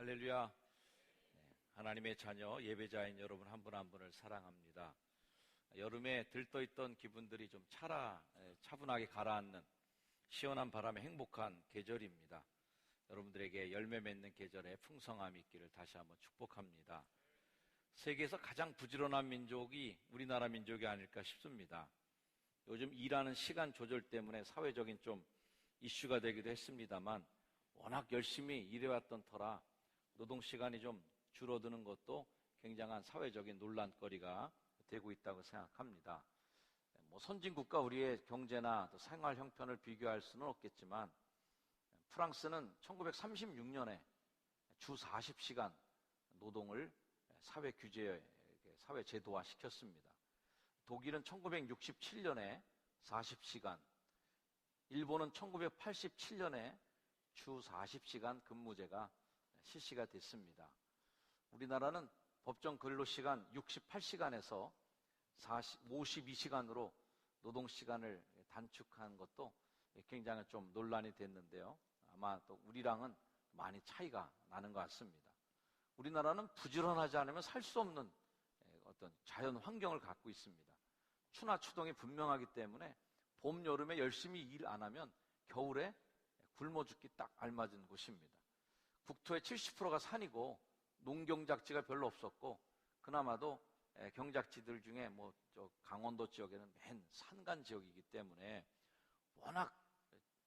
할렐루야. 하나님의 자녀 예배자인 여러분 한 분 한 분을 사랑합니다. 여름에 들떠있던 기분들이 좀 차분하게 가라앉는 시원한 바람에 행복한 계절입니다. 여러분들에게 열매 맺는 계절에 풍성함이 있기를 다시 한번 축복합니다. 세계에서 가장 부지런한 민족이 우리나라 민족이 아닐까 싶습니다. 요즘 일하는 시간 조절 때문에 사회적인 좀 이슈가 되기도 했습니다만 워낙 열심히 일해왔던 터라 노동시간이 좀 줄어드는 것도 굉장한 사회적인 논란거리가 되고 있다고 생각합니다. 선진국과 우리의 경제나 또 생활 형편을 비교할 수는 없겠지만 프랑스는 1936년에 주 40시간 노동을 사회 규제에 사회 제도화 시켰습니다. 독일은 1967년에 40시간, 일본은 1987년에 주 40시간 근무제가 실시가 됐습니다. 우리나라는 법정 근로시간 68시간에서 52시간으로 노동시간을 단축한 것도 굉장히 좀 논란이 됐는데요. 아마 또 우리랑은 많이 차이가 나는 것 같습니다. 우리나라는 부지런하지 않으면 살 수 없는 어떤 자연 환경을 갖고 있습니다. 추나 추동이 분명하기 때문에 봄, 여름에 열심히 일 안 하면 겨울에 굶어 죽기 딱 알맞은 곳입니다. 국토의 70%가 산이고 농경작지가 별로 없었고 그나마도 경작지들 중에 강원도 지역에는 맨 산간 지역이기 때문에 워낙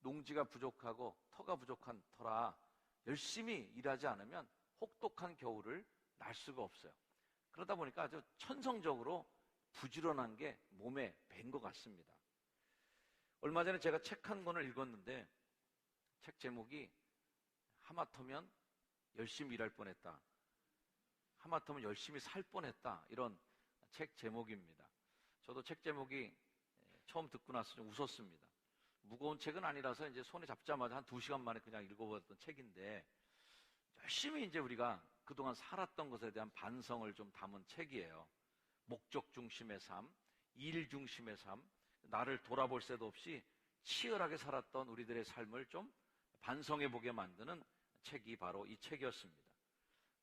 농지가 부족하고 터가 부족한 터라 열심히 일하지 않으면 혹독한 겨울을 날 수가 없어요. 그러다 보니까 아주 천성적으로 부지런한 게 몸에 밴 것 같습니다. 얼마 전에 제가 책 한 권을 읽었는데 책 제목이 하마터면 열심히 일할 뻔했다, 하마터면 열심히 살 뻔했다, 이런 책 제목입니다. 저도 책 제목이 처음 듣고 나서 좀 웃었습니다. 무거운 책은 아니라서 이제 손에 잡자마자 한 2시간 만에 그냥 읽어버렸던 책인데 열심히 이제 우리가 그동안 살았던 것에 대한 반성을 좀 담은 책이에요. 목적 중심의 삶, 일 중심의 삶, 나를 돌아볼 새도 없이 치열하게 살았던 우리들의 삶을 좀 반성해보게 만드는 책이 바로 이 책이었습니다.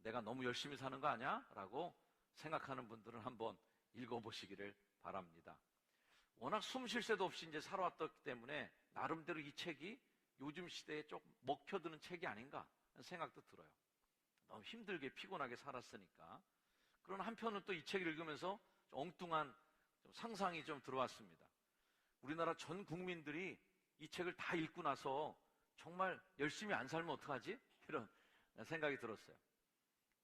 내가 너무 열심히 사는 거 아니야? 라고 생각하는 분들은 한번 읽어보시기를 바랍니다. 워낙 숨 쉴 새도 없이 이제 살아왔기 때문에 나름대로 이 책이 요즘 시대에 조금 먹혀드는 책이 아닌가 하는 생각도 들어요. 너무 힘들게 피곤하게 살았으니까. 그러나 한편은 또 이 책을 읽으면서 좀 엉뚱한 좀 상상이 좀 들어왔습니다. 우리나라 전 국민들이 이 책을 다 읽고 나서 정말 열심히 안 살면 어떡하지? 이런 생각이 들었어요.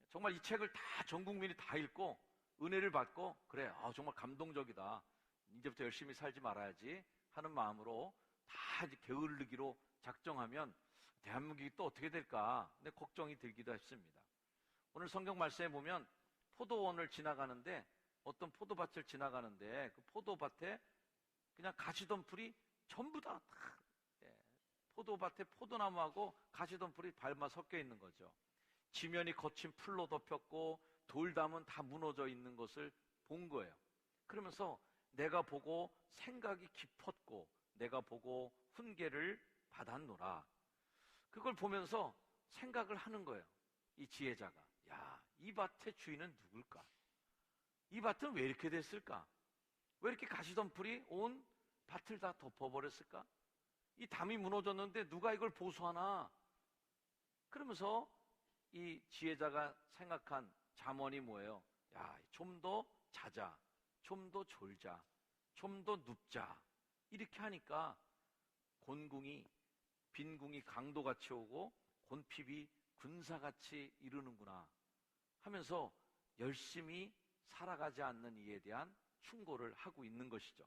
정말 이 책을 다 전 국민이 다 읽고 은혜를 받고 그래, 정말 감동적이다, 이제부터 열심히 살지 말아야지 하는 마음으로 다 이제 게을르기로 작정하면 대한민국이 또 어떻게 될까 근데 걱정이 들기도 했습니다. 오늘 성경 말씀에 보면 포도원을 지나가는데 어떤 포도밭을 지나가는데 그 포도밭에 그냥 가시덤불이 전부 다 포도밭에 포도나무하고 가시덤불이 밟아 섞여 있는 거죠. 지면이 거친 풀로 덮였고 돌담은 다 무너져 있는 것을 본 거예요. 그러면서 내가 보고 생각이 깊었고 내가 보고 훈계를 받았노라. 그걸 보면서 생각을 하는 거예요. 이 지혜자가, 이 밭의 주인은 누굴까? 이 밭은 왜 이렇게 됐을까? 왜 이렇게 가시덤불이 온 밭을 다 덮어버렸을까? 이 담이 무너졌는데 누가 이걸 보수하나? 그러면서 이 지혜자가 생각한 잠언이 뭐예요? 좀 더 자자, 좀 더 졸자, 좀 더 눕자. 이렇게 하니까 곤궁이, 빈궁이 강도같이 오고 곤핍이 군사같이 이르는구나 하면서 열심히 살아가지 않는 이에 대한 충고를 하고 있는 것이죠.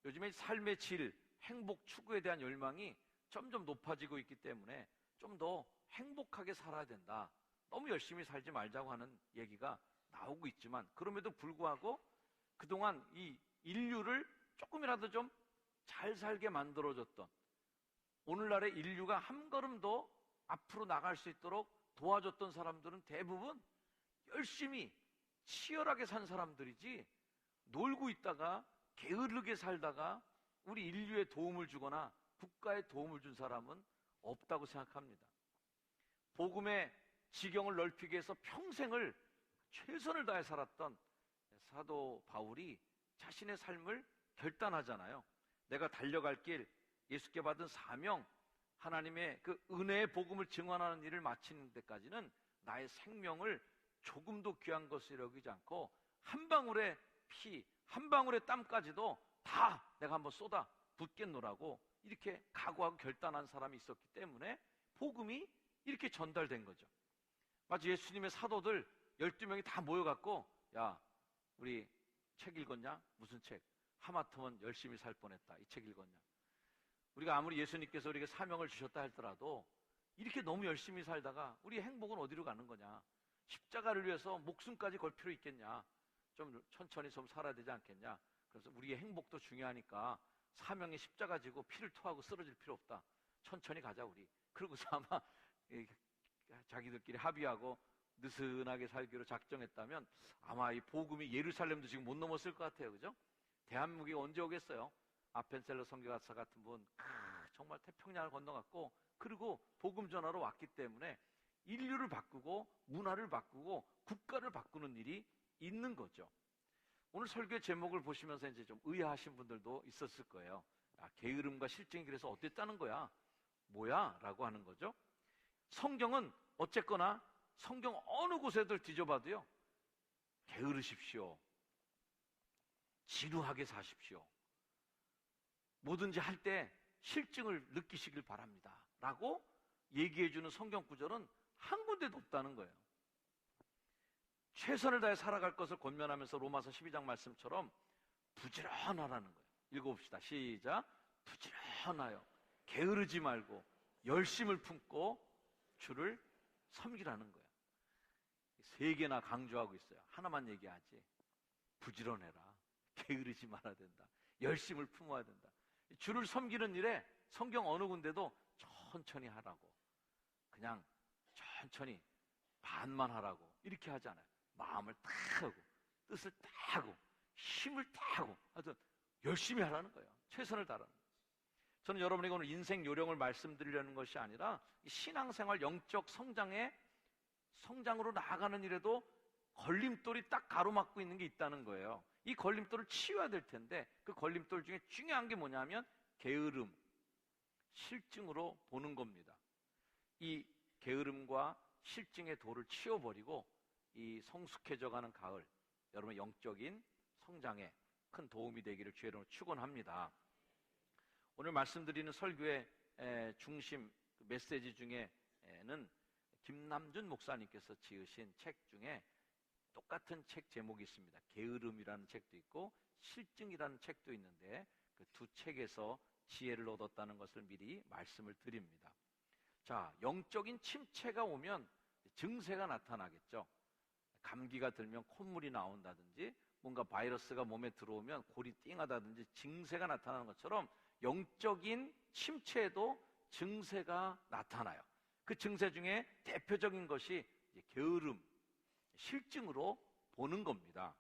요즘에 삶의 질, 행복 추구에 대한 열망이 점점 높아지고 있기 때문에 좀 더 행복하게 살아야 된다, 너무 열심히 살지 말자고 하는 얘기가 나오고 있지만 그럼에도 불구하고 그동안 이 인류를 조금이라도 좀 잘 살게 만들어줬던, 오늘날의 인류가 한 걸음 더 앞으로 나갈 수 있도록 도와줬던 사람들은 대부분 열심히 치열하게 산 사람들이지 놀고 있다가 게으르게 살다가 우리 인류에 도움을 주거나 국가에 도움을 준 사람은 없다고 생각합니다. 복음의 지경을 넓히기 위해서 평생을 최선을 다해 살았던 사도 바울이 자신의 삶을 결단하잖아요. 내가 달려갈 길, 예수께 받은 사명, 하나님의 그 은혜의 복음을 증언하는 일을 마치는 데까지는 나의 생명을 조금도 귀한 것으로 여기지 않고 한 방울의 피, 한 방울의 땀까지도 다 내가 한번 쏟아 붓겠노라고 이렇게 각오하고 결단한 사람이 있었기 때문에 복음이 이렇게 전달된 거죠. 마치 예수님의 사도들 12명이 다 모여갖고, 야, 우리 책 읽었냐? 무슨 책? 하마터면 열심히 살 뻔했다. 이 책 읽었냐? 우리가 아무리 예수님께서 우리에게 사명을 주셨다 할더라도 이렇게 너무 열심히 살다가 우리의 행복은 어디로 가는 거냐? 십자가를 위해서 목숨까지 걸 필요 있겠냐? 좀 천천히 좀 살아야 되지 않겠냐? 그래서 우리의 행복도 중요하니까 사명의 십자가 지고 피를 토하고 쓰러질 필요 없다. 천천히 가자 우리. 그러고서 아마 자기들끼리 합의하고 느슨하게 살기로 작정했다면 아마 이 복음이 예루살렘도 지금 못 넘었을 것 같아요. 그죠? 대한민국이 언제 오겠어요? 아펜셀러 선교사 같은 분 정말 태평양을 건너갔고, 그리고 복음 전하러 왔기 때문에 인류를 바꾸고 문화를 바꾸고 국가를 바꾸는 일이 있는 거죠. 오늘 설교의 제목을 보시면서 이제 좀 의아하신 분들도 있었을 거예요. 게으름과 실증이 그래서 어땠다는 거야? 뭐야? 라고 하는 거죠. 성경은 어쨌거나 성경 어느 곳에들 뒤져봐도요, 게으르십시오, 지루하게 사십시오, 뭐든지 할 때 실증을 느끼시길 바랍니다 라고 얘기해주는 성경 구절은 한 군데도 없다는 거예요. 최선을 다해 살아갈 것을 권면하면서 로마서 12장 말씀처럼 부지런하라는 거예요. 읽어봅시다. 시작. 부지런하여 게으르지 말고 열심을 품고 주를 섬기라는 거예요. 세 개나 강조하고 있어요. 하나만 얘기하지. 부지런해라, 게으르지 말아야 된다, 열심을 품어야 된다. 주를 섬기는 일에 성경 어느 군데도 천천히 하라고, 그냥 천천히 반만 하라고 이렇게 하잖아요. 마음을 딱 하고 뜻을 딱 하고 힘을 딱 하고 하여튼 열심히 하라는 거예요. 최선을 다하라는 거예요. 저는 여러분에게 오늘 인생 요령을 말씀드리려는 것이 아니라 신앙생활 영적 성장으로 나아가는 일에도 걸림돌이 딱 가로막고 있는 게 있다는 거예요. 이 걸림돌을 치워야 될 텐데 그 걸림돌 중에 중요한 게 뭐냐면 게으름, 실증으로 보는 겁니다. 이 게으름과 실증의 돌을 치워버리고 이 성숙해져가는 가을, 여러분의 영적인 성장에 큰 도움이 되기를 주의 이름으로 축원합니다. 오늘 말씀드리는 설교의 중심 메시지 중에는 김남준 목사님께서 지으신 책 중에 똑같은 책 제목이 있습니다. 게으름이라는 책도 있고 실증이라는 책도 있는데 그 두 책에서 지혜를 얻었다는 것을 미리 말씀을 드립니다. 자, 영적인 침체가 오면 증세가 나타나겠죠. 감기가 들면 콧물이 나온다든지 뭔가 바이러스가 몸에 들어오면 골이 띵하다든지 증세가 나타나는 것처럼 영적인 침체에도 증세가 나타나요. 그 증세 중에 대표적인 것이 게으름, 실증으로 보는 겁니다.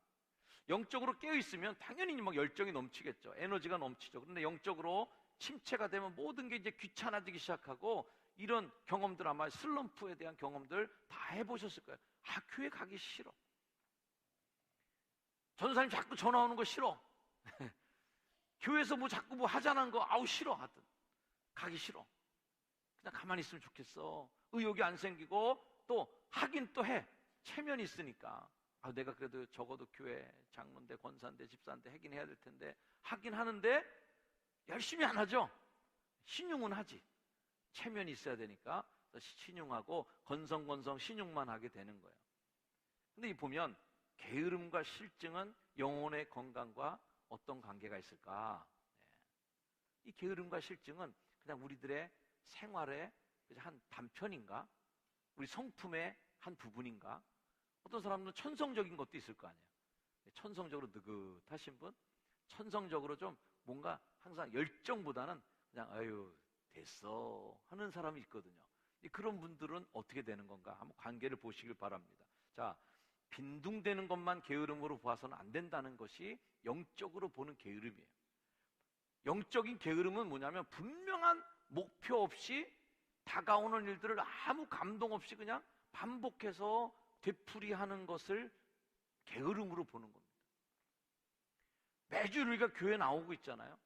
영적으로 깨어있으면 당연히 막 열정이 넘치겠죠. 에너지가 넘치죠. 그런데 영적으로 침체가 되면 모든 게 이제 귀찮아지기 시작하고 이런 경험들 아마 슬럼프에 대한 경험들 다 해보셨을 거예요. 아, 교회 가기 싫어. 전도사님 자꾸 전화 오는 거 싫어. 교회에서 뭐 자꾸 뭐 하자는 거 아우 싫어 하든 가기 싫어. 그냥 가만히 있으면 좋겠어. 의욕이 안 생기고 또 하긴 또 해. 체면이 있으니까. 아, 내가 그래도 적어도 교회 장로인데 권사인데 집사인데 하긴 해야 될 텐데 하긴 하는데 열심히 안 하죠. 신용은 하지. 체면이 있어야 되니까 신용하고 건성건성 신용만 하게 되는 거예요. 근데 이 보면 게으름과 실증은 영혼의 건강과 어떤 관계가 있을까? 이 게으름과 실증은 그냥 우리들의 생활의 한 단편인가? 우리 성품의 한 부분인가? 어떤 사람은 천성적인 것도 있을 거 아니에요. 천성적으로 느긋하신 분, 천성적으로 좀 뭔가 항상 열정보다는 그냥 아유 됐어 하는 사람이 있거든요. 그런 분들은 어떻게 되는 건가? 한번 관계를 보시길 바랍니다. 자, 빈둥대는 것만 게으름으로 봐서는 안 된다는 것이 영적으로 보는 게으름이에요. 영적인 게으름은 뭐냐면 분명한 목표 없이 다가오는 일들을 아무 감동 없이 그냥 반복해서 되풀이하는 것을 게으름으로 보는 겁니다. 매주 우리가 교회 나오고 있잖아요.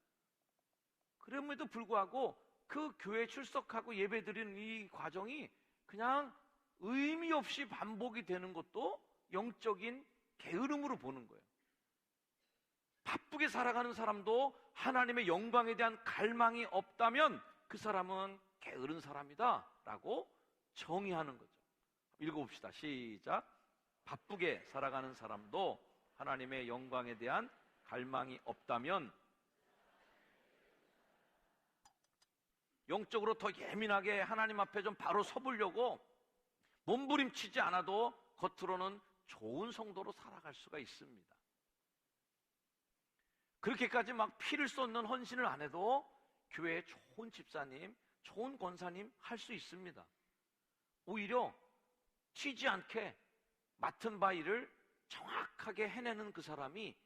그럼에도 불구하고 그 교회에 출석하고 예배드리는 이 과정이 그냥 의미 없이 반복이 되는 것도 영적인 게으름으로 보는 거예요. 바쁘게 살아가는 사람도 하나님의 영광에 대한 갈망이 없다면 그 사람은 게으른 사람이다 라고 정의하는 거죠. 읽어봅시다. 시작. 바쁘게 살아가는 사람도 하나님의 영광에 대한 갈망이 없다면, 영적으로 더 예민하게 하나님 앞에 좀 바로 서보려고 몸부림치지 않아도 겉으로는 좋은 성도로 살아갈 수가 있습니다. 그렇게까지 막 피를 쏟는 헌신을 안 해도 교회에 좋은 집사님, 좋은 권사님 할 수 있습니다. 오히려 튀지 않게 맡은 바 일을 정확하게 해내는 그 사람이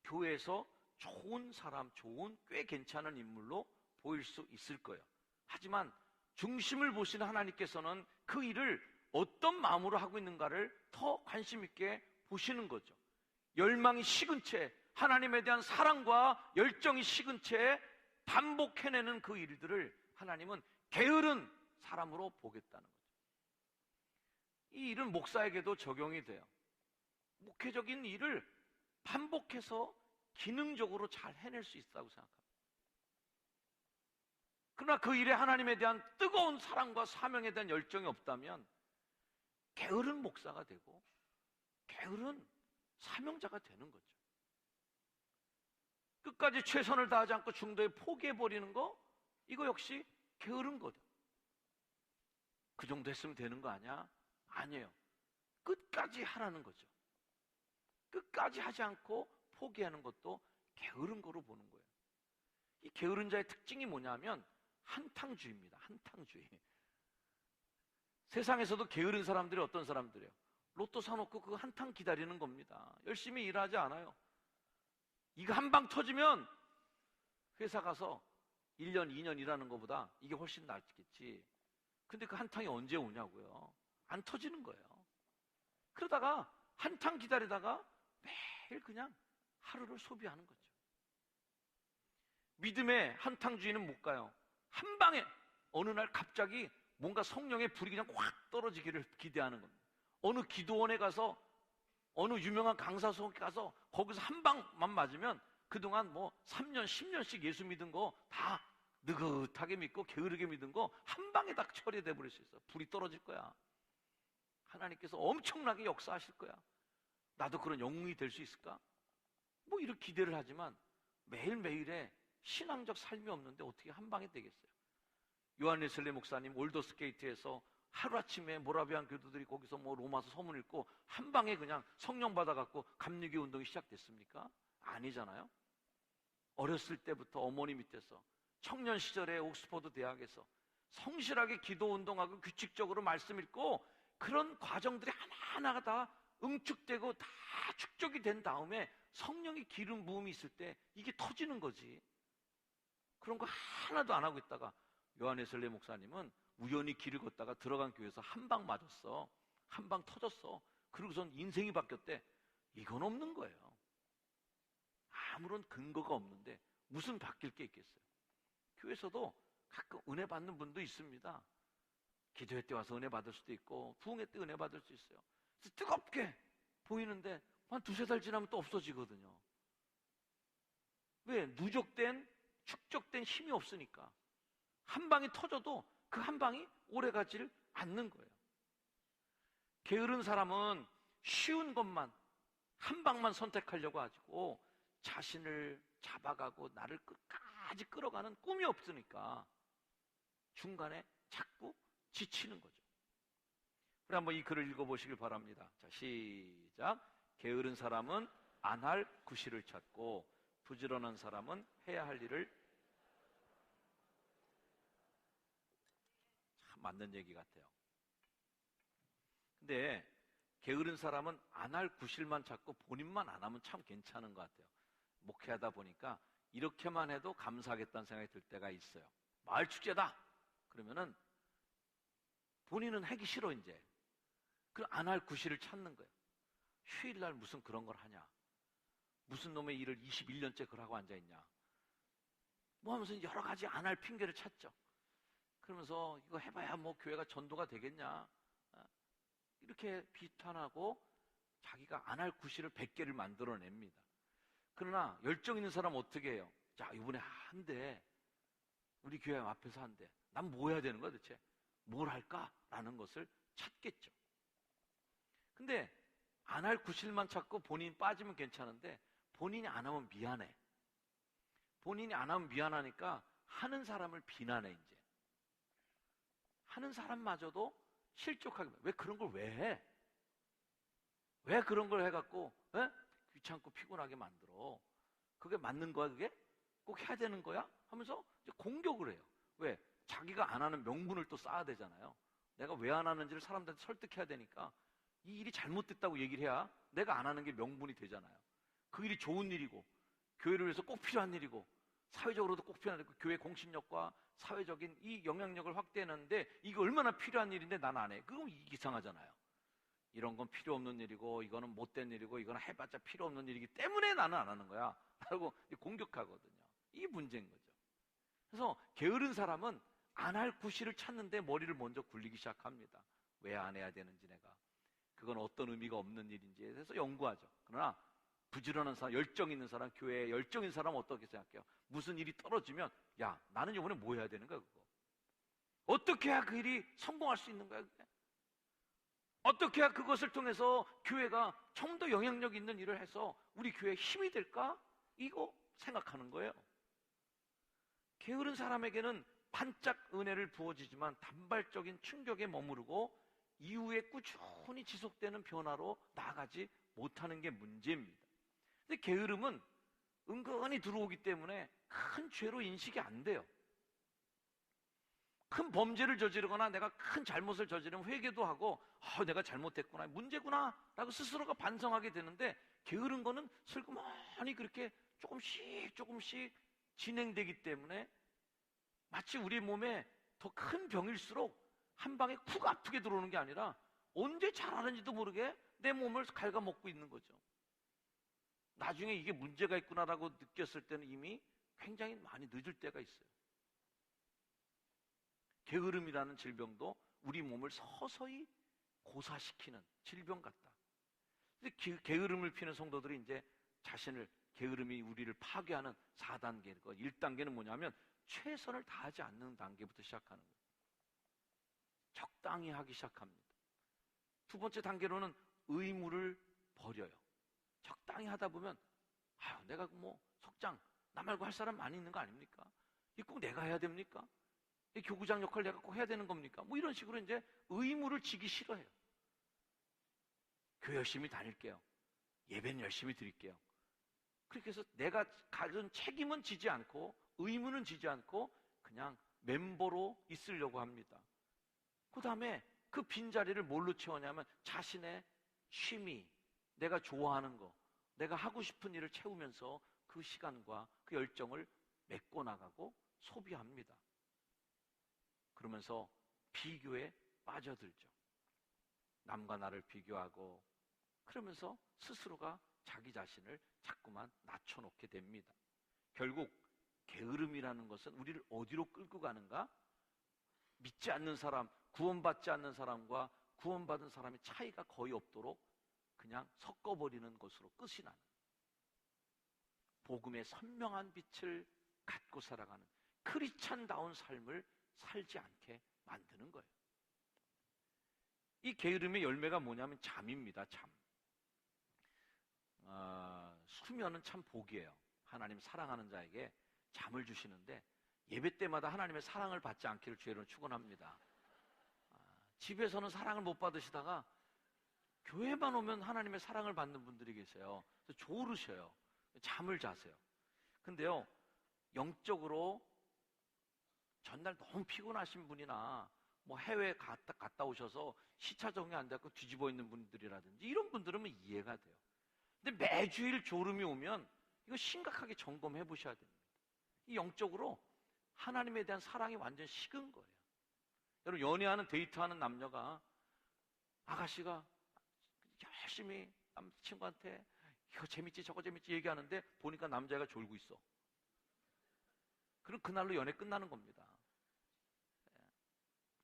교회에서 좋은 사람, 좋은 꽤 괜찮은 인물로 보일 수 있을 거예요. 하지만 중심을 보시는 하나님께서는 그 일을 어떤 마음으로 하고 있는가를 더 관심 있게 보시는 거죠. 열망이 식은 채, 하나님에 대한 사랑과 열정이 식은 채 반복해내는 그 일들을 하나님은 게으른 사람으로 보겠다는 거죠. 이 일은 목사에게도 적용이 돼요. 목회적인 일을 반복해서 기능적으로 잘 해낼 수 있다고 생각합니다. 그러나 그 일에 하나님에 대한 뜨거운 사랑과 사명에 대한 열정이 없다면 게으른 목사가 되고 게으른 사명자가 되는 거죠. 끝까지 최선을 다하지 않고 중도에 포기해버리는 거, 이거 역시 게으른 거다. 그 정도 했으면 되는 거 아니야? 아니에요. 끝까지 하라는 거죠. 끝까지 하지 않고 포기하는 것도 게으른 거로 보는 거예요. 이 게으른 자의 특징이 뭐냐면 한탕주의입니다. 한탕주의. 세상에서도 게으른 사람들이 어떤 사람들이에요? 로또 사놓고 그 한탕 기다리는 겁니다. 열심히 일하지 않아요. 이거 한 방 터지면 회사 가서 1년, 2년 일하는 것보다 이게 훨씬 낫겠지. 근데 그 한탕이 언제 오냐고요. 안 터지는 거예요. 그러다가 한탕 기다리다가 매일 그냥 하루를 소비하는 거죠. 믿음의 한탕주의는 못 가요. 한 방에 어느 날 갑자기 뭔가 성령의 불이 그냥 확 떨어지기를 기대하는 겁니다. 어느 기도원에 가서, 어느 유명한 강사 속에 가서 거기서 한 방만 맞으면 그동안 뭐 3년, 10년씩 예수 믿은 거 다 느긋하게 믿고 게으르게 믿은 거 한 방에 다 처리돼 버릴 수 있어. 불이 떨어질 거야. 하나님께서 엄청나게 역사하실 거야. 나도 그런 영웅이 될 수 있을까? 뭐 이런 기대를 하지만 매일매일의 신앙적 삶이 없는데 어떻게 한 방에 되겠어요? 요한 웨슬리 목사님 올더스게이트에서 하루아침에 모라비안 교도들이 거기서 뭐 로마서 서문 읽고 한 방에 그냥 성령 받아갖고 감리교 운동이 시작됐습니까? 아니잖아요. 어렸을 때부터 어머니 밑에서 청년 시절에 옥스퍼드 대학에서 성실하게 기도 운동하고 규칙적으로 말씀 읽고 그런 과정들이 하나하나가 다 응축되고 다 축적이 된 다음에 성령의 기름 부음이 있을 때 이게 터지는 거지. 그런 거 하나도 안 하고 있다가 요한 웨슬리 목사님은 우연히 길을 걷다가 들어간 교회에서 한 방 맞았어. 한 방 터졌어. 그러고선 인생이 바뀌었대. 이건 없는 거예요. 아무런 근거가 없는데 무슨 바뀔 게 있겠어요? 교회에서도 가끔 은혜 받는 분도 있습니다. 기도회 때 와서 은혜 받을 수도 있고 부흥회 때 은혜 받을 수 있어요. 그래서 뜨겁게 보이는데 한 두세 달 지나면 또 없어지거든요. 왜? 누적된, 축적된 힘이 없으니까. 한 방이 터져도 그 한 방이 오래가지를 않는 거예요. 게으른 사람은 쉬운 것만, 한 방만 선택하려고 하고 자신을 잡아가고 나를 끝까지 끌어가는 꿈이 없으니까 중간에 자꾸 지치는 거죠. 우리 한번 이 글을 읽어보시길 바랍니다. 자, 시작. 게으른 사람은 안 할 구실을 찾고 부지런한 사람은 해야 할 일을. 참 맞는 얘기 같아요. 근데 게으른 사람은 안 할 구실만 찾고 본인만 안 하면 참 괜찮은 것 같아요. 목회하다 보니까 이렇게만 해도 감사하겠다는 생각이 들 때가 있어요. 마을 축제다! 그러면은 본인은 하기 싫어, 이제. 그 안 할 구실을 찾는 거예요. 휴일날 무슨 그런 걸 하냐? 무슨 놈의 일을 21년째 그걸 하고 앉아있냐? 뭐 하면서 여러 가지 안 할 핑계를 찾죠. 그러면서 이거 해봐야 뭐 교회가 전도가 되겠냐? 이렇게 비탄하고 자기가 안 할 구실을 100개를 만들어냅니다. 그러나 열정 있는 사람은 어떻게 해요? 자, 이번에 한대. 우리 교회 앞에서 한대. 난 뭐 해야 되는 거야 대체? 뭘 할까라는 것을 찾겠죠. 근데 안 할 구실만 찾고 본인이 빠지면 괜찮은데 본인이 안 하면 미안해. 본인이 안 하면 미안하니까 하는 사람을 비난해. 이제 하는 사람마저도 실족하게. 왜 그런 걸 왜 해? 왜 그런 걸 해갖고 귀찮고 피곤하게 만들어? 그게 맞는 거야? 그게? 꼭 해야 되는 거야? 하면서 이제 공격을 해요. 왜? 자기가 안 하는 명분을 또 쌓아야 되잖아요. 내가 왜 안 하는지를 사람들한테 설득해야 되니까 이 일이 잘못됐다고 얘기를 해야 내가 안 하는 게 명분이 되잖아요. 그 일이 좋은 일이고 교회를 위해서 꼭 필요한 일이고 사회적으로도 꼭 필요한 일이고 교회 공신력과 사회적인 이 영향력을 확대하는데 이게 얼마나 필요한 일인데 난 안 해. 그럼 이상하잖아요. 이런 건 필요 없는 일이고 이거는 못된 일이고 이거는 해봤자 필요 없는 일이기 때문에 나는 안 하는 거야 라고 공격하거든요. 이게 문제인 거죠. 그래서 게으른 사람은 안 할 구실을 찾는데 머리를 먼저 굴리기 시작합니다. 왜 안 해야 되는지 내가. 그건 어떤 의미가 없는 일인지에 대해서 연구하죠. 그러나 부지런한 사람, 열정 있는 사람, 교회에 열정 있는 사람은 어떻게 생각해요? 무슨 일이 떨어지면 야, 나는 이번에 뭐 해야 되는 거야 그거? 어떻게 해야 그 일이 성공할 수 있는 거야 그게? 어떻게 해야 그것을 통해서 교회가 좀 더 영향력 있는 일을 해서 우리 교회에 힘이 될까? 이거 생각하는 거예요. 게으른 사람에게는 반짝 은혜를 부어지지만 단발적인 충격에 머무르고 이후에 꾸준히 지속되는 변화로 나아가지 못하는 게 문제입니다. 근데 게으름은 은근히 들어오기 때문에 큰 죄로 인식이 안 돼요. 큰 범죄를 저지르거나 내가 큰 잘못을 저지르면 회개도 하고 내가 잘못했구나, 문제구나 라고 스스로가 반성하게 되는데 게으른 거는 슬그머니 그렇게 조금씩 진행되기 때문에 마치 우리 몸에 더 큰 병일수록 한 방에 쿡 아프게 들어오는 게 아니라 언제 잘하는지도 모르게 내 몸을 갉아먹고 있는 거죠. 나중에 이게 문제가 있구나라고 느꼈을 때는 이미 굉장히 많이 늦을 때가 있어요. 게으름이라는 질병도 우리 몸을 서서히 고사시키는 질병 같다. 근데 게으름을 피는 성도들이 이제 자신을 게으름이 우리를 파괴하는 4단계고 1단계는 뭐냐면 최선을 다하지 않는 단계부터 시작하는 거예요. 적당히 하기 시작합니다. 두 번째 단계로는 의무를 버려요. 적당히 하다 보면 내가 뭐 석장 나 말고 할 사람 많이 있는 거 아닙니까? 이 꼭 내가 해야 됩니까? 이 교구장 역할 내가 꼭 해야 되는 겁니까? 뭐 이런 식으로 이제 의무를 지기 싫어해요. 교회 열심히 다닐게요. 예배는 열심히 드릴게요. 그렇게 해서 내가 가진 책임은 지지 않고 의무는 지지 않고 그냥 멤버로 있으려고 합니다. 그 다음에 그 빈자리를 뭘로 채우냐면 자신의 취미, 내가 좋아하는 거, 내가 하고 싶은 일을 채우면서 그 시간과 그 열정을 메꿔 나가고 소비합니다. 그러면서 비교에 빠져들죠. 남과 나를 비교하고 그러면서 스스로가 자기 자신을 자꾸만 낮춰놓게 됩니다. 결국 게으름이라는 것은 우리를 어디로 끌고 가는가? 믿지 않는 사람, 구원받지 않는 사람과 구원받은 사람의 차이가 거의 없도록 그냥 섞어버리는 것으로 끝이 나는, 복음의 선명한 빛을 갖고 살아가는 크리스찬다운 삶을 살지 않게 만드는 거예요. 이 게으름의 열매가 뭐냐면 잠입니다. 잠. 수면은 참 복이에요. 하나님 사랑하는 자에게 잠을 주시는데 예배 때마다 하나님의 사랑을 받지 않기를 주의로 축원합니다. 집에서는 사랑을 못 받으시다가 교회만 오면 하나님의 사랑을 받는 분들이 계세요. 그래서 졸으셔요. 잠을 자세요. 근데요, 영적으로 전날 너무 피곤하신 분이나 뭐 해외 갔다 오셔서 시차 적응이 안 돼서 뒤집어 있는 분들이라든지 이런 분들은 이해가 돼요. 근데 매주일 졸음이 오면 이거 심각하게 점검해 보셔야 됩니다. 이 영적으로 하나님에 대한 사랑이 완전 식은 거예요. 여러분, 연애하는 데이트하는 남녀가 아가씨가 열심히 남자친구한테 이거 재밌지 저거 재밌지 얘기하는데 보니까 남자애가 졸고 있어. 그럼 그날로 연애 끝나는 겁니다.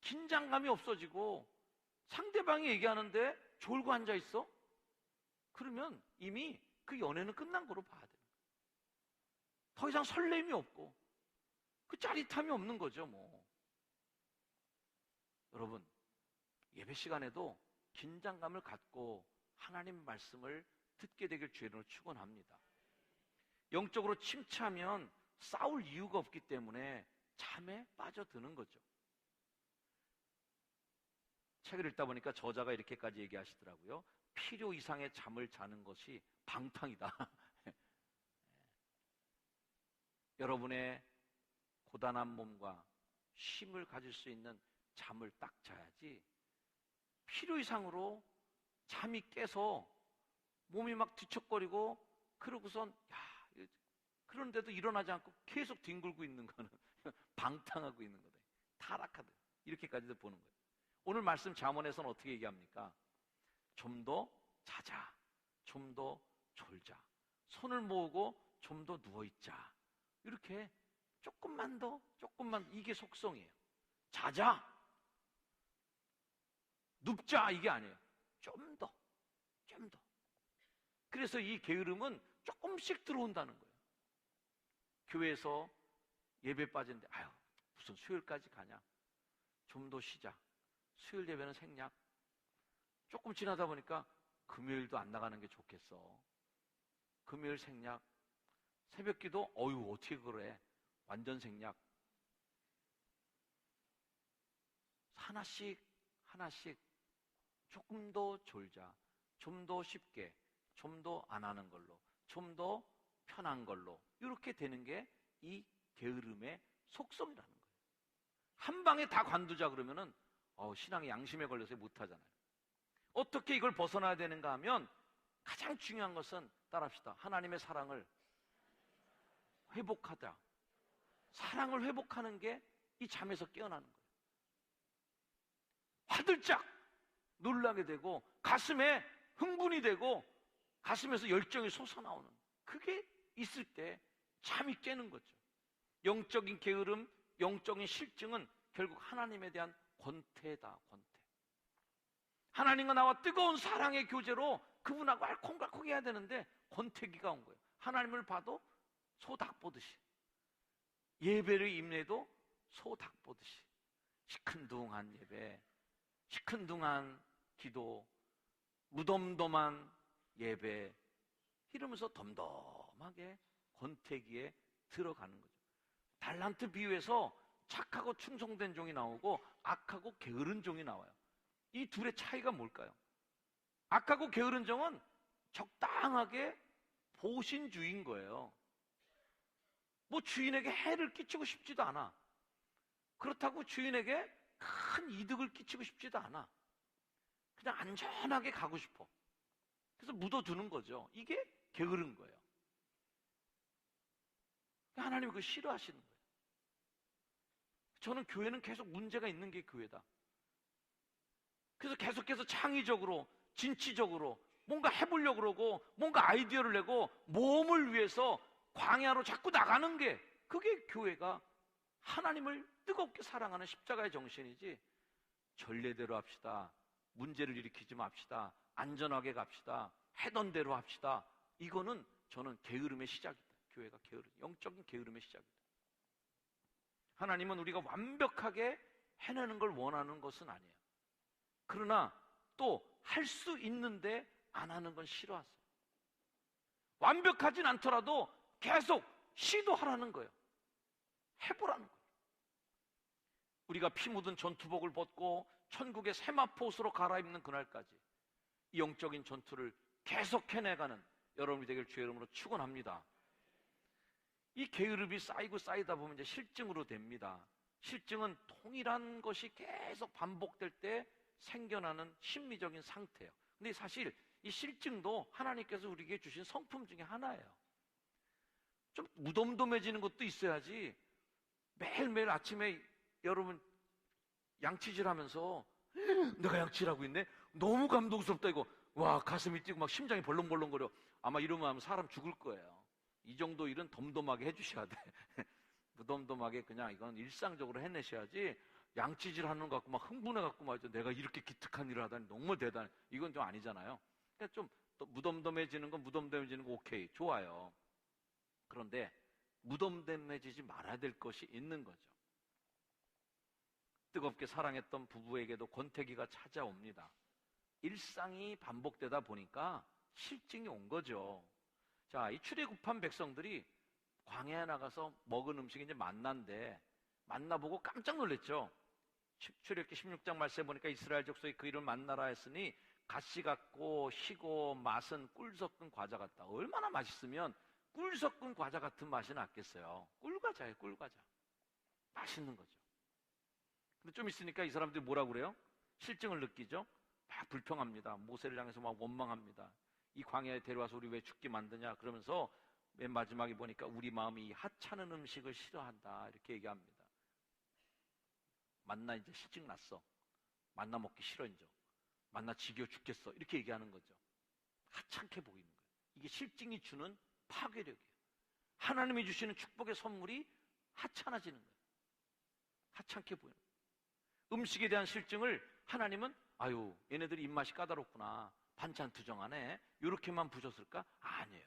긴장감이 없어지고 상대방이 얘기하는데 졸고 앉아 있어? 그러면 이미 그 연애는 끝난 거로 봐야 돼요. 더 이상 설렘이 없고 그 짜릿함이 없는 거죠, 뭐. 여러분, 예배 시간에도 긴장감을 갖고 하나님 말씀을 듣게 되길 주의로 축원합니다. 영적으로 침체하면 싸울 이유가 없기 때문에 잠에 빠져드는 거죠. 책을 읽다 보니까 저자가 이렇게까지 얘기하시더라고요. 필요 이상의 잠을 자는 것이 방탕이다. 여러분의 고단한 몸과 쉼을 가질 수 있는 잠을 딱 자야지 필요 이상으로 잠이 깨서 몸이 막 뒤척거리고 그러고선 그런데도 일어나지 않고 계속 뒹굴고 있는 거는 방탕하고 있는 거다. 타락하다. 이렇게까지도 보는 거예요. 오늘 말씀 잠언에서는 어떻게 얘기합니까? 좀 더 자자, 좀 더 졸자, 손을 모으고 좀 더 누워있자. 이렇게 조금만 더, 이게 속성이에요. 자자, 눕자 이게 아니에요. 좀 더. 그래서 이 게으름은 조금씩 들어온다는 거예요. 교회에서 예배 빠지는데 무슨 수요일까지 가냐? 좀 더 쉬자. 수요일 예배는 생략. 조금 지나다 보니까 금요일도 안 나가는 게 좋겠어. 금요일 생략. 새벽기도 어떻게 그래? 완전 생략. 하나씩 조금 더 졸자. 좀 더 쉽게, 좀 더 안 하는 걸로, 좀 더 편한 걸로 이렇게 되는 게 이 게으름의 속성이라는 거예요. 한 방에 다 관두자 그러면은 신앙의 양심에 걸려서 못하잖아요. 어떻게 이걸 벗어나야 되는가 하면 가장 중요한 것은 따라합시다. 하나님의 사랑을 회복하자. 사랑을 회복하는 게 이 잠에서 깨어나는 거예요. 화들짝 놀라게 되고 가슴에 흥분이 되고 가슴에서 열정이 솟아나오는, 그게 있을 때 잠이 깨는 거죠. 영적인 게으름, 영적인 실증은 결국 하나님에 대한 권태다. 권태. 하나님과 나와 뜨거운 사랑의 교제로 그분하고 알콩달콩 해야 되는데 권태기가 온 거예요. 하나님을 봐도 소닭 보듯이, 예배를 임해도 소닭 보듯이 시큰둥한 예배, 시큰둥한 기도, 무덤덤한 예배 이러면서 덤덤하게 권태기에 들어가는 거죠. 달란트 비유에서 착하고 충성된 종이 나오고 악하고 게으른 종이 나와요. 이 둘의 차이가 뭘까요? 악하고 게으른 종은 적당하게 보신주의인 거예요. 뭐 주인에게 해를 끼치고 싶지도 않아. 그렇다고 주인에게 큰 이득을 끼치고 싶지도 않아. 그냥 안전하게 가고 싶어. 그래서 묻어두는 거죠. 이게 게으른 거예요. 하나님이 그거 싫어하시는 거예요. 저는 교회는 계속 문제가 있는 게 교회다. 그래서 계속해서 창의적으로, 진취적으로 뭔가 해보려고 그러고 뭔가 아이디어를 내고 모험을 위해서 광야로 자꾸 나가는 게, 그게 교회가 하나님을 뜨겁게 사랑하는 십자가의 정신이지, 전례대로 합시다, 문제를 일으키지 맙시다, 안전하게 갑시다, 해던 대로 합시다, 이거는 저는 게으름의 시작이다. 교회가 영적인 게으름의 시작이다. 하나님은 우리가 완벽하게 해내는 걸 원하는 것은 아니에요. 그러나 또 할 수 있는데 안 하는 건 싫어하세요. 완벽하진 않더라도 계속 시도하라는 거예요. 해보라는 거예요. 우리가 피 묻은 전투복을 벗고 천국의 세마포옷으로 갈아입는 그날까지 이 영적인 전투를 계속 해내가는 여러분이 되길 주의 이름으로 축원합니다. 이 게으름이 쌓이고 쌓이다 보면 이제 실증으로 됩니다. 실증은 동일한 것이 계속 반복될 때 생겨나는 심리적인 상태예요. 근데 사실 이 실증도 하나님께서 우리에게 주신 성품 중에 하나예요. 좀 무덤덤해지는 것도 있어야지 매일매일 아침에 여러분 양치질 하면서 내가 양치를 하고 있네? 너무 감동스럽다 이거. 와, 가슴이 뛰고 막 심장이 벌렁벌렁거려. 아마 이러면 하면 사람 죽을 거예요. 이 정도 일은 덤덤하게 해주셔야 돼. 무덤덤하게 그냥 이건 일상적으로 해내셔야지, 양치질 하는 것 같고 막 흥분해갖고 말이죠. 내가 이렇게 기특한 일을 하다니 너무 대단해. 이건 좀 아니잖아요. 그러니까 좀 무덤덤해지는 건 무덤덤해지는 거 오케이, 좋아요. 그런데 무덤덤해지지 말아야 될 것이 있는 거죠. 뜨겁게 사랑했던 부부에게도 권태기가 찾아옵니다. 일상이 반복되다 보니까 실증이 온 거죠. 자, 이 출애굽한 백성들이 광야에 나가서 먹은 음식이 이제 만나인데, 만나보고 깜짝 놀랐죠. 출애굽기 16장 말씀에 보니까 이스라엘 족속이 그 이름을 만나라 했으니 가시 같고 희고 맛은 꿀 섞은 과자 같다. 얼마나 맛있으면 꿀 섞은 과자 같은 맛이 났겠어요. 꿀과자예요, 꿀과자. 맛있는 거죠. 근데 좀 있으니까 이 사람들이 뭐라고 그래요? 실증을 느끼죠. 막 불평합니다. 모세를 향해서 막 원망합니다. 이 광야에 데려와서 우리 왜 죽게 만드냐 그러면서 맨 마지막에 보니까 우리 마음이 이 하찮은 음식을 싫어한다 이렇게 얘기합니다. 만나 이제 실증 났어. 만나 먹기 싫어 이제. 만나 지겨워 죽겠어 이렇게 얘기하는 거죠. 하찮게 보이는 거예요. 이게 실증이 주는 파괴력이에요. 하나님이 주시는 축복의 선물이 하찮아지는 거예요. 하찮게 보이는 거예요. 음식에 대한 실증을 하나님은 아유 얘네들이 입맛이 까다롭구나, 반찬 투정하네, 이렇게만 보셨을까? 아니에요.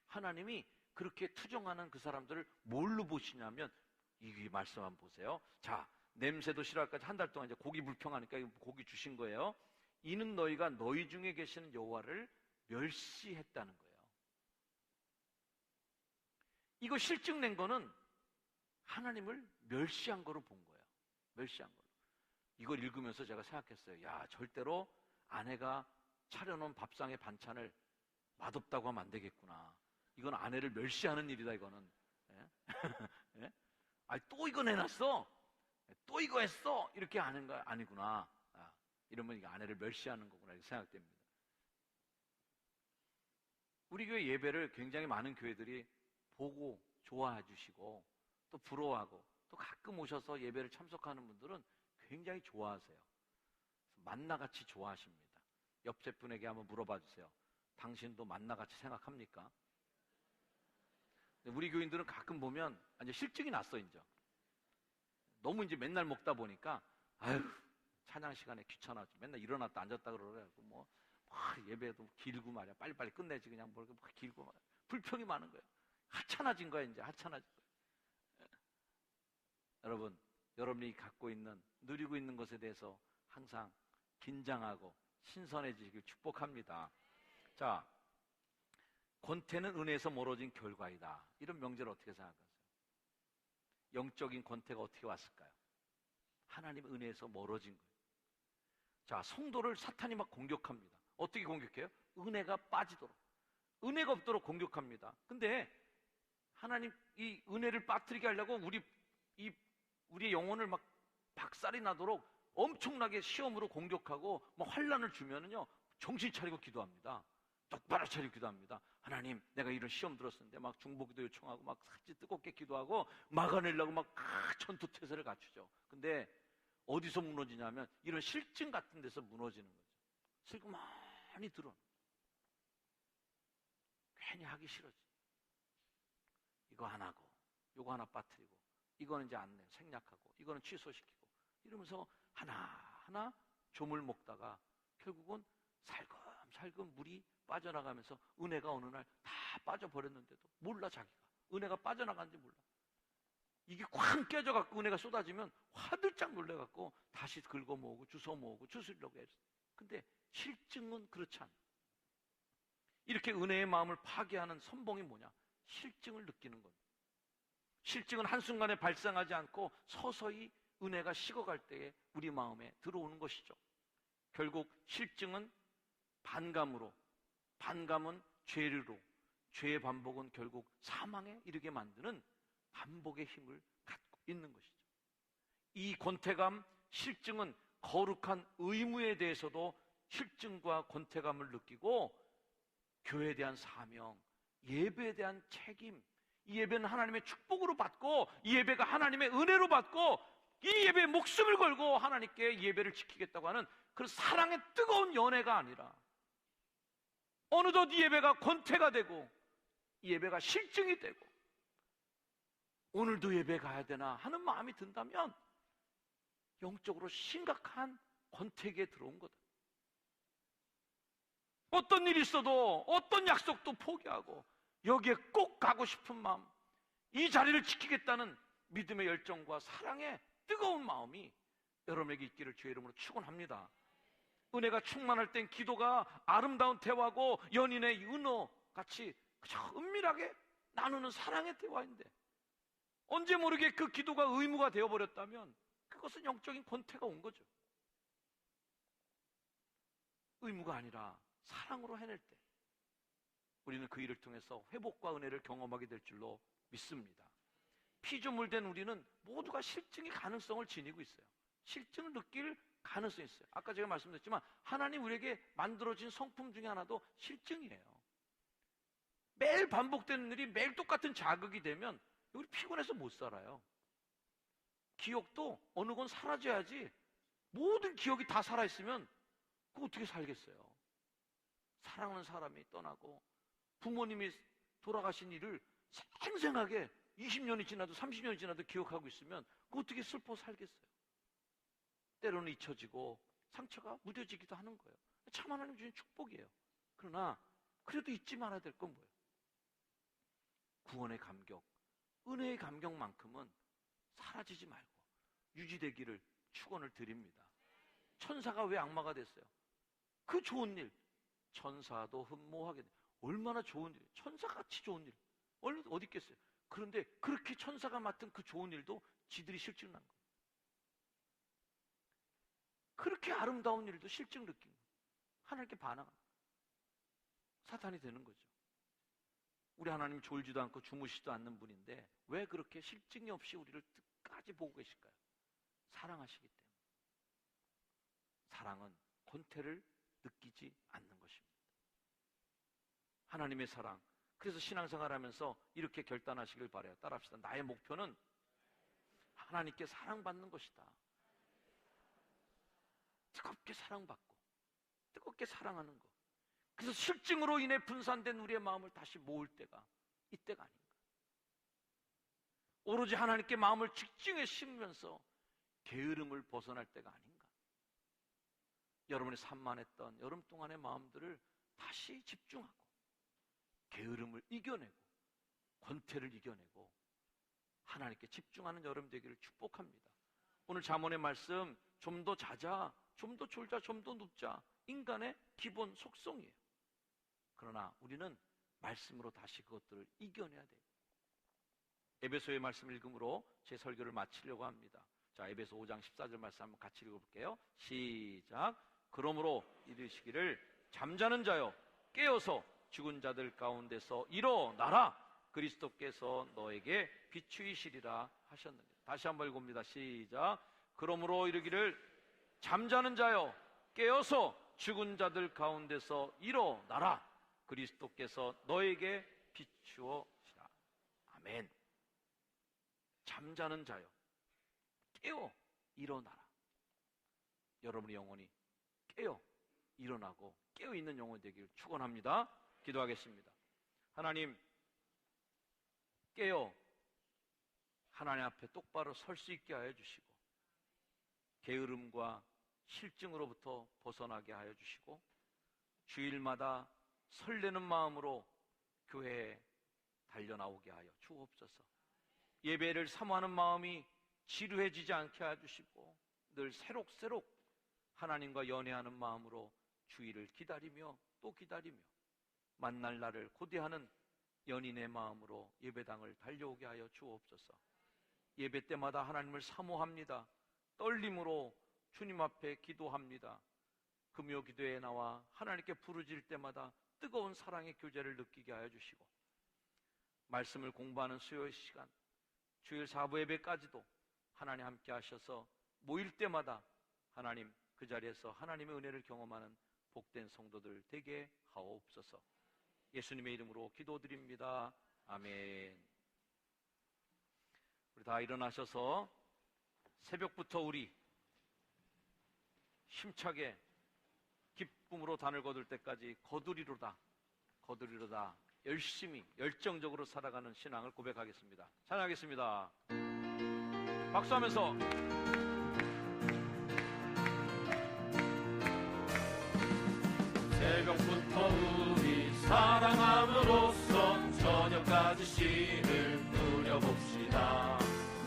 하나님이 그렇게 투정하는 그 사람들을 뭘로 보시냐면 이 말씀 한번 보세요. 자, 냄새도 싫어할까지 한 달 동안 이제 고기 불평하니까 고기 주신 거예요. 이는 너희가 너희 중에 계시는 여호와를 멸시했다는 거예요. 이거 실증 낸 거는 하나님을 멸시한 거로 본 거예요. 멸시한 거로. 이걸 읽으면서 제가 생각했어요. 야, 절대로 아내가 차려놓은 밥상의 반찬을 맛없다고 하면 안 되겠구나. 이건 아내를 멸시하는 일이다, 이거는. 예? 예? 아니, 또 이거 내놨어? 또 이거 했어? 이렇게 하는 거 아니구나. 아, 이러면 이게 아내를 멸시하는 거구나, 이렇게 생각됩니다. 우리 교회 예배를 굉장히 많은 교회들이 보고 좋아해 주시고 또 부러워하고 또 가끔 오셔서 예배를 참석하는 분들은 굉장히 좋아하세요. 만나같이 좋아하십니다. 옆집 분에게 한번 물어봐 주세요. 당신도 만나같이 생각합니까? 우리 교인들은 가끔 보면 이제 실증이 났어. 이제 너무 이제 맨날 먹다 보니까 아유 찬양 시간에 귀찮아 맨날 일어났다 앉았다 그러고 뭐 예배도 길고 말이야 빨리빨리 끝내지 그냥 뭐 길고 말이야. 불평이 많은 거예요. 하찮아진 거야. 이제 하찮아진 거예요. 여러분, 여러분이 갖고 있는 누리고 있는 것에 대해서 항상 긴장하고 신선해지길 축복합니다. 자, 권태는 은혜에서 멀어진 결과이다. 이런 명제를 어떻게 생각하세요? 영적인 권태가 어떻게 왔을까요? 하나님 은혜에서 멀어진 거예요. 자, 성도를 사탄이 막 공격합니다. 어떻게 공격해요? 은혜가 빠지도록, 은혜가 없도록 공격합니다. 근데 하나님 이 은혜를 빠뜨리게 하려고 우리의 영혼을 막 박살이 나도록 엄청나게 시험으로 공격하고 막 환난을 주면은요 정신 차리고 기도합니다. 똑바로 차리고 기도합니다. 하나님, 내가 이런 시험 들었었는데 막 중보기도 요청하고 막 같이 뜨겁게 기도하고 막아내려고 막 전투태세를 갖추죠. 근데 어디서 무너지냐면 이런 실증 같은 데서 무너지는 거죠. 슬그머니 들어. 괜히 하기 싫어지. 이거 안 하고, 이거 하나 빠뜨리고, 이거는 이제 안 내, 생략하고, 이거는 취소시키고, 이러면서 하나하나 조물 먹다가 결국은 살금살금 물이 빠져나가면서 은혜가 어느 날 다 빠져버렸는데도 몰라. 자기가 은혜가 빠져나간지 몰라. 이게 쾅 깨져갖고 은혜가 쏟아지면 화들짝 놀래갖고 다시 긁어 모으고 주워 모으고 주스려고 했어. 근데 실증은 그렇지 않아. 이렇게 은혜의 마음을 파괴하는 선봉이 뭐냐? 실증을 느끼는 겁니다. 실증은 한순간에 발생하지 않고 서서히 은혜가 식어갈 때에 우리 마음에 들어오는 것이죠. 결국 실증은 반감으로, 반감은 죄로, 죄의 반복은 결국 사망에 이르게 만드는 반복의 힘을 갖고 있는 것이죠. 이 권태감, 실증은 거룩한 의무에 대해서도 실증과 권태감을 느끼고 교회에 대한 사명, 예배에 대한 책임, 이 예배는 하나님의 축복으로 받고 이 예배가 하나님의 은혜로 받고 이 예배에 목숨을 걸고 하나님께 예배를 지키겠다고 하는 그런 사랑의 뜨거운 연애가 아니라 어느덧 이 예배가 권태가 되고 이 예배가 실증이 되고 오늘도 예배 가야 되나 하는 마음이 든다면 영적으로 심각한 권태기에 들어온 거다. 어떤 일이 있어도 어떤 약속도 포기하고 여기에 꼭 가고 싶은 마음, 이 자리를 지키겠다는 믿음의 열정과 사랑의 뜨거운 마음이 여러분에게 있기를 주의 이름으로 축원합니다. 은혜가 충만할 땐 기도가 아름다운 대화고 연인의 은어 같이 그저 은밀하게 나누는 사랑의 대화인데 언제 모르게 그 기도가 의무가 되어버렸다면 그것은 영적인 권태가 온 거죠. 의무가 아니라 사랑으로 해낼 때 우리는 그 일을 통해서 회복과 은혜를 경험하게 될 줄로 믿습니다. 피조물된 우리는 모두가 실증의 가능성을 지니고 있어요. 실증을 느낄 가능성이 있어요. 아까 제가 말씀드렸지만 하나님 우리에게 만들어진 성품 중에 하나도 실증이에요. 매일 반복되는 일이 매일 똑같은 자극이 되면 우리 피곤해서 못 살아요. 기억도 어느 건 사라져야지 모든 기억이 다 살아있으면 그거 어떻게 살겠어요? 사랑하는 사람이 떠나고 부모님이 돌아가신 일을 생생하게 20년이 지나도 30년이 지나도 기억하고 있으면 그거 어떻게 슬퍼 살겠어요? 때로는 잊혀지고 상처가 무뎌지기도 하는 거예요. 참 하나님 주신 축복이에요. 그러나 그래도 잊지 말아야 될 건 뭐예요? 구원의 감격, 은혜의 감격만큼은 사라지지 말고 유지되기를 축원을 드립니다. 천사가 왜 악마가 됐어요? 그 좋은 일, 천사도 흠모하게 돼. 얼마나 좋은 일, 천사같이 좋은 일 어디 있겠어요? 그런데 그렇게 천사가 맡은 그 좋은 일도 지들이 실증 난 거예요. 그렇게 아름다운 일도 실증 느낀 거예요. 하나님께 반항하는 사탄이 되는 거죠. 우리 하나님 졸지도 않고 주무시지도 않는 분인데 왜 그렇게 실증이 없이 우리를 끝까지 보고 계실까요? 사랑하시기 때문에. 사랑은 권태를 느끼지 않는 것입니다. 하나님의 사랑. 그래서 신앙생활하면서 이렇게 결단하시길 바라요. 따라합시다. 나의 목표는 하나님께 사랑받는 것이다. 뜨겁게 사랑받고 뜨겁게 사랑하는 것. 그래서 실증으로 인해 분산된 우리의 마음을 다시 모을 때가 이때가 아닌가. 오로지 하나님께 마음을 직증에 심으면서 게으름을 벗어날 때가 아닌가. 여러분이 산만했던 여름 동안의 마음들을 다시 집중하고 게으름을 이겨내고 권태를 이겨내고 하나님께 집중하는 여름 되기를 축복합니다. 오늘 잠언의 말씀, 좀 더 자자, 좀 더 졸자, 좀 더 눕자, 인간의 기본 속성이에요. 그러나 우리는 말씀으로 다시 그것들을 이겨내야 돼요. 에베소의 말씀을 읽음으로 제 설교를 마치려고 합니다. 자, 에베소 5장 14절 말씀 한번 같이 읽어볼게요. 시작. 그러므로 이르시기를 잠자는 자여 깨어서 죽은 자들 가운데서 일어나라. 그리스도께서 너에게 비추이시리라 하셨느니라. 다시 한번 읽어봅니다. 시작. 그러므로 이르기를 잠자는 자여 깨어서 죽은 자들 가운데서 일어나라. 그리스도께서 너에게 비추어시라. 아멘. 잠자는 자여 깨어 일어나라. 여러분의 영혼이 깨어 일어나고 깨어 있는 영혼이 되기를 축원합니다. 기도하겠습니다. 하나님, 깨어 하나님 앞에 똑바로 설 수 있게 하여 주시고 게으름과 실증으로부터 벗어나게 하여 주시고 주일마다 설레는 마음으로 교회에 달려나오게 하여 주옵소서. 예배를 사모하는 마음이 지루해지지 않게 하여 주시고 늘 새록새록 하나님과 연애하는 마음으로 주일을 기다리며 또 기다리며 만날 날을 고대하는 연인의 마음으로 예배당을 달려오게 하여 주옵소서. 예배 때마다 하나님을 사모합니다. 떨림으로 주님 앞에 기도합니다. 금요 기도에 나와 하나님께 부르짖을 때마다 뜨거운 사랑의 교제를 느끼게 하여 주시고 말씀을 공부하는 수요일 시간, 주일 4부 예배까지도 하나님 함께 하셔서 모일 때마다 하나님 그 자리에서 하나님의 은혜를 경험하는 복된 성도들 되게 하옵소서. 예수님의 이름으로 기도드립니다. 아멘. 우리 다 일어나셔서 새벽부터 우리 힘차게 기쁨으로 단을 거둘 때까지 거두리로다, 거두리로다 열심히 열정적으로 살아가는 신앙을 고백하겠습니다. 찬양하겠습니다. 박수하면서. 새벽부터 우리 사랑함으로써 저녁까지 씨를 뿌려봅시다.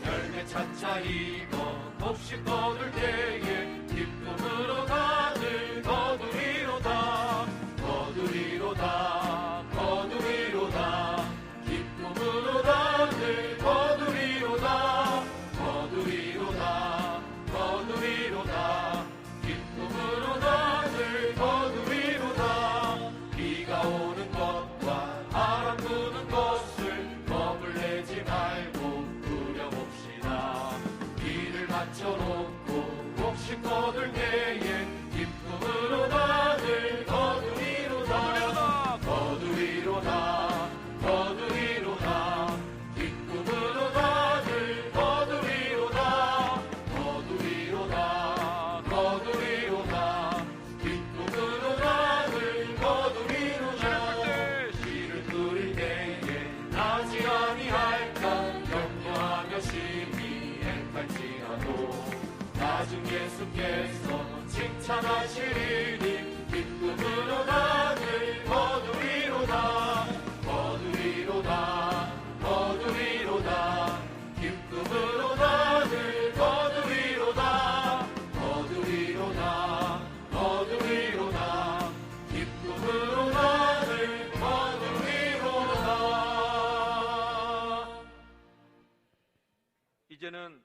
열매 차차 익어 곱씹 거둘 때에 기쁨으로 다들 거두리로다, 거두리로다, 거두리로다. 기쁨으로 다들 거두리로다, 거두리로다, 거두리로다. 기쁨으로 다들 거두리로다. 비가 오는 것과 바람 부는 것을 겁을 내지 말고 비를 맞춰놓고 곱씹 거둘 때에 기쁨으로 다들 거두리로다, 거두리로다, 거두리로다. 기쁨으로 다들 거두리로다, 거두리로다, 거두리로다. 기쁨으로 다들 거두리로다. 씨를 뿌릴 때에 나지 아니할까 염려하며 심히 할지라도 나중 예수께서 칭찬하시리니 기쁨으로 다들 거두리로다, 거두리로다, 거두리로다. 기쁨으로 다들 거두리로다, 거두리로다, 거두리로다. 기쁨으로 다들 거두리로다. 이제는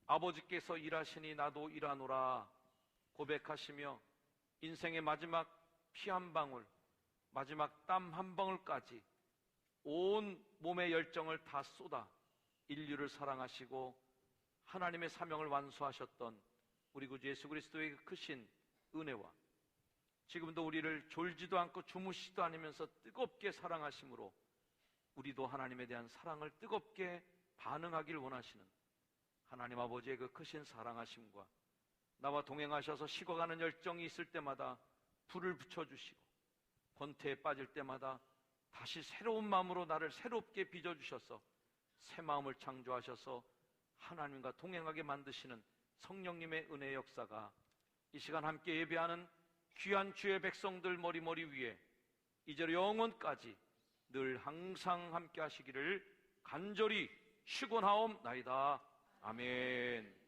아버지께서 일하시니 나도 일하노라 고백하시며 인생의 마지막 피 한 방울, 마지막 땀 한 방울까지 온 몸의 열정을 다 쏟아 인류를 사랑하시고 하나님의 사명을 완수하셨던 우리 구주 예수 그리스도의 크신 은혜와 지금도 우리를 졸지도 않고 주무시지도 않으면서 뜨겁게 사랑하심으로 우리도 하나님에 대한 사랑을 뜨겁게 반응하길 원하시는 하나님 아버지의 그 크신 사랑하심과 나와 동행하셔서 식어가는 열정이 있을 때마다 불을 붙여주시고 권태에 빠질 때마다 다시 새로운 마음으로 나를 새롭게 빚어주셔서 새 마음을 창조하셔서 하나님과 동행하게 만드시는 성령님의 은혜의 역사가 이 시간 함께 예배하는 귀한 주의 백성들 머리 위에 이제 영원까지 늘 항상 함께 하시기를 간절히 축원하옵나이다. 아멘.